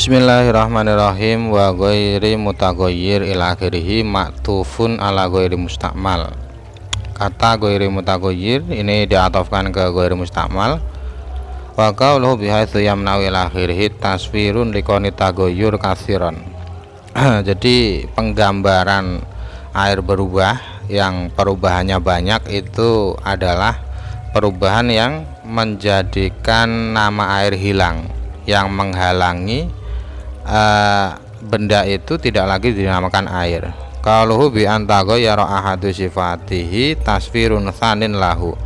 Bismillahirrahmanirrahim. Wa ghairi mutaghayyir ila akhirih maktufun ala ghairi mustakmal. Kata ghairi mutaghayyir ini diatofkan ke ghairi mustakmal. Wa qauluhu bihaitsu yamna'u ila akhirih taswirun likoni taghayyur katsiran. Jadi penggambaran air berubah yang perubahannya banyak itu adalah perubahan yang menjadikan nama air hilang, yang menghalangi benda itu tidak lagi dinamakan air. Qaluhu bi antaghayyara ahadu sifatihi tasfirun tsanin lahu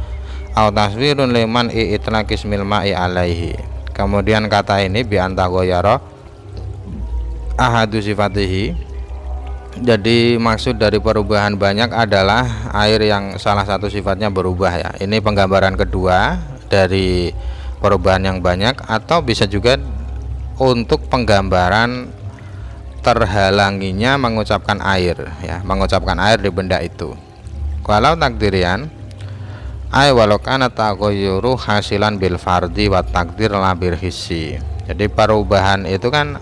au tasfirun liman itlaqis mil ma'i alaihi. Kemudian kata ini bi antaghayyara ahadu sifatihi, jadi maksud dari perubahan banyak adalah air yang salah satu sifatnya berubah ya. Ini penggambaran kedua dari perubahan yang banyak, atau bisa juga untuk penggambaran terhalanginya mengucapkan air ya, mengucapkan air di benda itu. Kalau takdirian ay walau kana taghayyuru hasilan bil fardi wa takdir la bil hissi. Jadi perubahan itu kan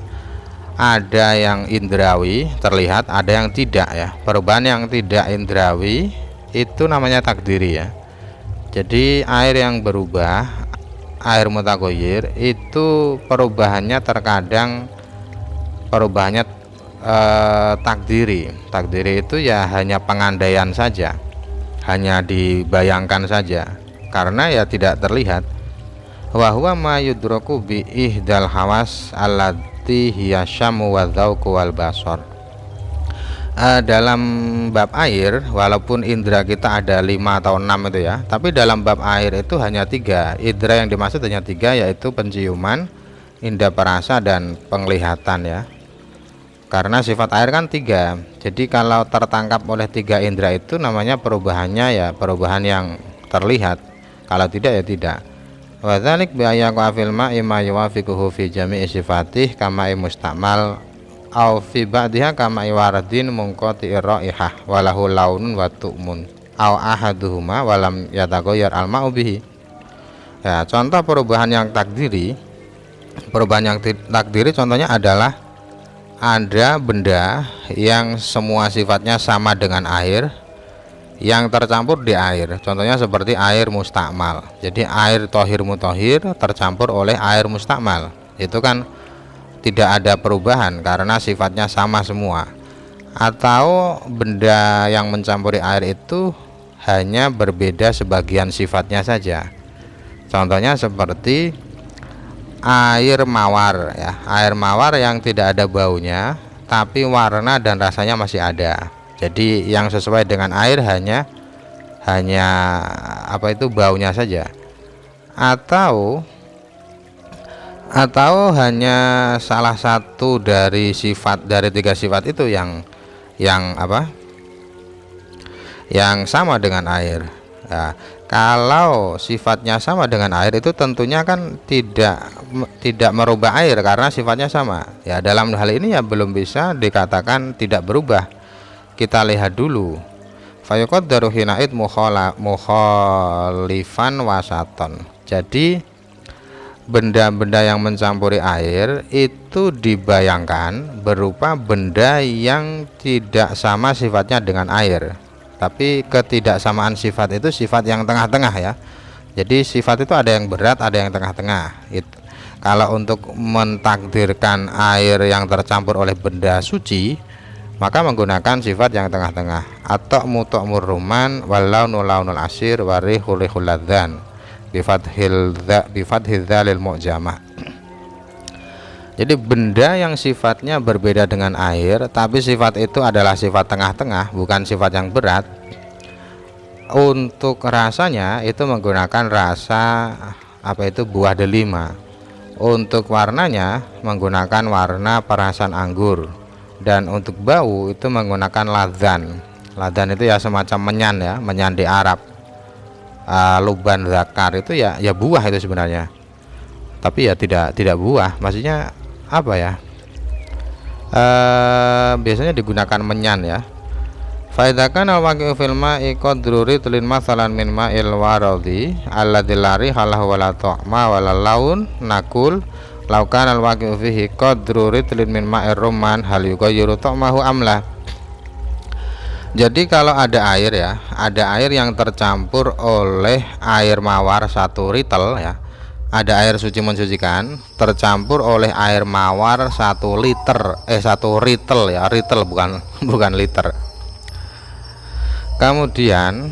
ada yang indrawi terlihat, ada yang tidak ya. Perubahan yang tidak indrawi itu namanya takdiri ya. Jadi air yang berubah, air mutaghayyir itu perubahannya terkadang perubahannya takdiri. Takdiri itu ya hanya pengandaian saja, hanya dibayangkan saja, karena ya tidak terlihat. Wa huwa ma yudraku bi ihdal hawas allati hiya syamu wa dzauqu wal basar. Dalam bab air, walaupun indera kita ada 5 atau 6 itu ya, tapi dalam bab air itu hanya 3 indera yang dimaksud, hanya 3, yaitu penciuman, indera perasa, dan penglihatan ya. Karena sifat air kan 3, jadi kalau tertangkap oleh 3 indera itu namanya perubahannya ya perubahan yang terlihat, kalau tidak ya tidak. Wa dzalik bi ayyaqa fil ma'i ma yuwafiquhu fi jami'i sifatih kama mustakmal au fi ba'diha kama iwaradin munqati'ir raihah walahu launun wa tu'mun au ahaduhuma walam yataghayyar al-ma'u bihi. Ya, contoh perubahan yang takdiri. Perubahan yang takdiri contohnya adalah ada benda yang semua sifatnya sama dengan air yang tercampur di air. Contohnya seperti air mustakmal. Jadi air tohir mutohir tercampur oleh air mustakmal. Itu kan tidak ada perubahan karena sifatnya sama semua. Atau benda yang mencampuri air itu hanya berbeda sebagian sifatnya saja. Contohnya seperti air mawar ya, air mawar yang tidak ada baunya tapi warna dan rasanya masih ada. Jadi yang sesuai dengan air hanya baunya saja. Atau hanya salah satu dari 3 sifat itu yang sama dengan air. Nah, kalau sifatnya sama dengan air itu tentunya kan tidak merubah air karena sifatnya sama. Ya, dalam hal ini ya belum bisa dikatakan tidak berubah. Kita lihat dulu. Fayuqaddaru hina'id mukhalifan wasaton. Jadi benda-benda yang mencampuri air itu dibayangkan berupa benda yang tidak sama sifatnya dengan air, tapi ketidaksamaan sifat itu sifat yang tengah-tengah ya. Jadi sifat itu ada yang berat, ada yang tengah-tengah. Kalau untuk mentakdirkan air yang tercampur oleh benda suci, maka menggunakan sifat yang tengah-tengah. Atau muto'mur ruman walau nulaunul asir warihul ladzan bifathil dzalil mu'jamah. Jadi benda yang sifatnya berbeda dengan air tapi sifat itu adalah sifat tengah-tengah, bukan sifat yang berat. Untuk rasanya itu menggunakan rasa buah delima. Untuk warnanya menggunakan warna perasan anggur, dan untuk bau itu menggunakan ladzan. Ladzan itu ya semacam menyan ya, menyan di Arab. Luban zakar itu ya buah itu sebenarnya, tapi ya tidak buah, maksudnya biasanya digunakan menyan ya. Faidakan al-waqi'u fil ma'i qadruri tulin masalan min ma'il waradi alladzi lari halahu wala ta'ma wala laun nakul laukan al-waqi'u fihi qadru ritlin min ma'ir rumman hal yughayyiru ta'mahu amla. Jadi kalau ada air ya, ada air yang tercampur oleh air mawar 1 ritel ya, ada air suci mensucikan tercampur oleh air mawar 1 liter 1 ritel ya, ritel bukan liter. Kemudian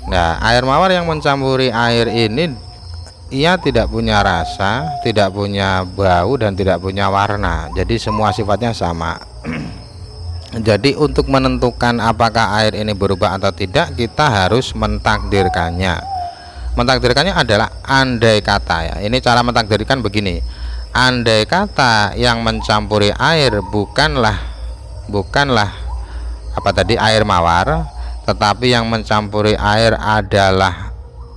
nah, air mawar yang mencampuri air ini ia tidak punya rasa, tidak punya bau, dan tidak punya warna. Jadi semua sifatnya sama. Jadi untuk menentukan apakah air ini berubah atau tidak, kita harus mentakdirkannya. Mentakdirkannya adalah andai kata ya. Ini cara mentakdirkan begini. Andai kata yang mencampuri air bukanlah apa tadi, air mawar, tetapi yang mencampuri air adalah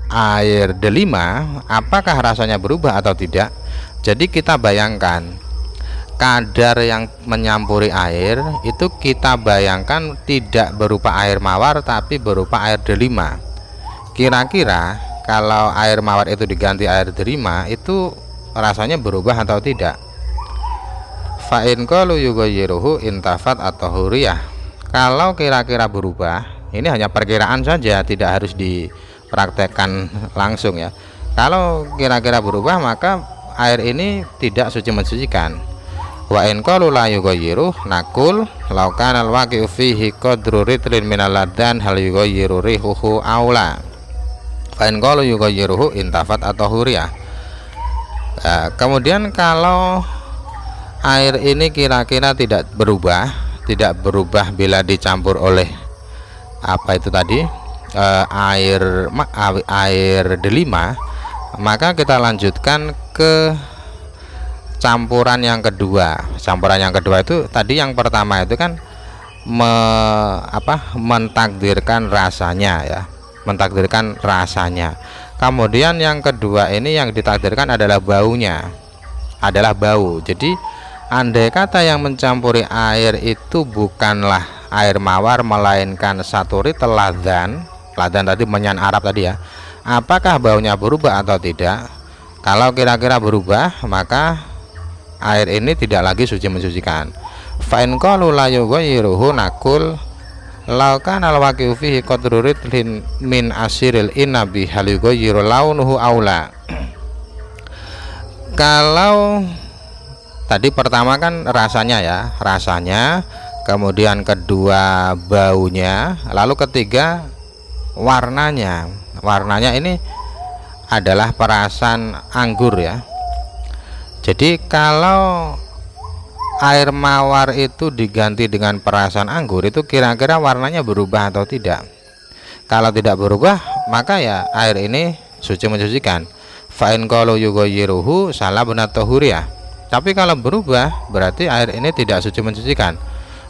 air delima, apakah rasanya berubah atau tidak? Jadi kita bayangkan kadar yang menyampuri air itu, kita bayangkan tidak berupa air mawar tapi berupa air delima. Kira-kira kalau air mawar itu diganti air delima, itu rasanya berubah atau tidak? Fa in qalu yughayyiruhu intafat atau huriyah. Kalau kira-kira berubah, ini hanya perkiraan saja, tidak harus dipraktekkan langsung ya. Kalau kira-kira berubah, maka air ini tidak suci mensucikan. Wa in qalu la yughayyiru naqul law kana al-waqi'u fihi qadru ritlin minal ladan hal yughayyiru rihuhu aula. Fa in qalu yughayyiruhu intafat atau huriyah. Kemudian kalau air ini kira-kira tidak berubah bila dicampur oleh apa itu tadi, air delima, maka kita lanjutkan ke campuran yang kedua. Campuran yang kedua itu tadi, yang pertama itu kan mentakdirkan rasanya ya, mentakdirkan rasanya. Kemudian yang kedua ini yang ditakdirkan adalah baunya, adalah bau. Jadi andai kata yang mencampuri air itu bukanlah air mawar melainkan 1 ritel ladan tadi, menyan Arab tadi ya, apakah baunya berubah atau tidak? Kalau kira-kira berubah, maka air ini tidak lagi suci mensucikan. Fa in qalu la yughayyiruhu naqul law kana al-waqi'u fihi qadru ritlin min asiril inabi hal yughayyiru launuhu aula. Kalau tadi pertama kan rasanya ya, rasanya, kemudian kedua baunya, lalu ketiga warnanya. Warnanya ini adalah perasan anggur ya. Jadi kalau air mawar itu diganti dengan perasan anggur, itu kira-kira warnanya berubah atau tidak? Kalau tidak berubah, maka ya air ini suci mensucikan. Fa in qalu yughayyiruhu salabun at-tahuriyah. Tapi kalau berubah, berarti air ini tidak suci mensucikan.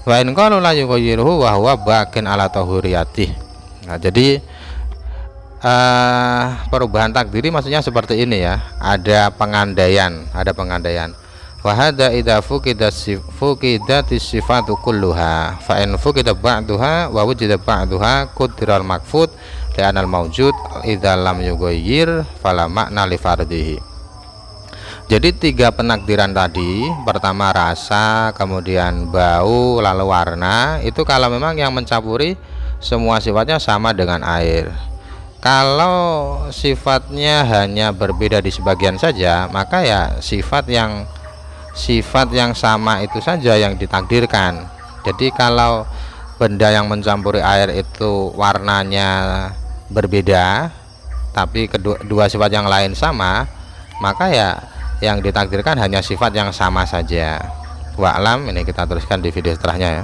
Wa in qalu la yughayyiruhu wa huwa baqin ala tahuriyatih. Nah, jadi perubahan takdiri maksudnya seperti ini ya, ada pengandaian. Wa hadza idza fuqidatis sifatu kulluha fa in fuqida ba'daha wa wujida ba'daha quddiral maqfud li'anal mawjud idza lam yughayyir fala makna li fardihi. Jadi 3 penakdiran tadi, pertama rasa, kemudian bau, lalu warna, itu kalau memang yang mencampuri semua sifatnya sama dengan air. Kalau sifatnya hanya berbeda di sebagian saja, maka ya sifat yang sama itu saja yang ditakdirkan. Jadi kalau benda yang mencampuri air itu warnanya berbeda, tapi dua sifat yang lain sama, maka ya yang ditakdirkan hanya sifat yang sama saja. Wa'lam, ini kita teruskan di video setelahnya ya.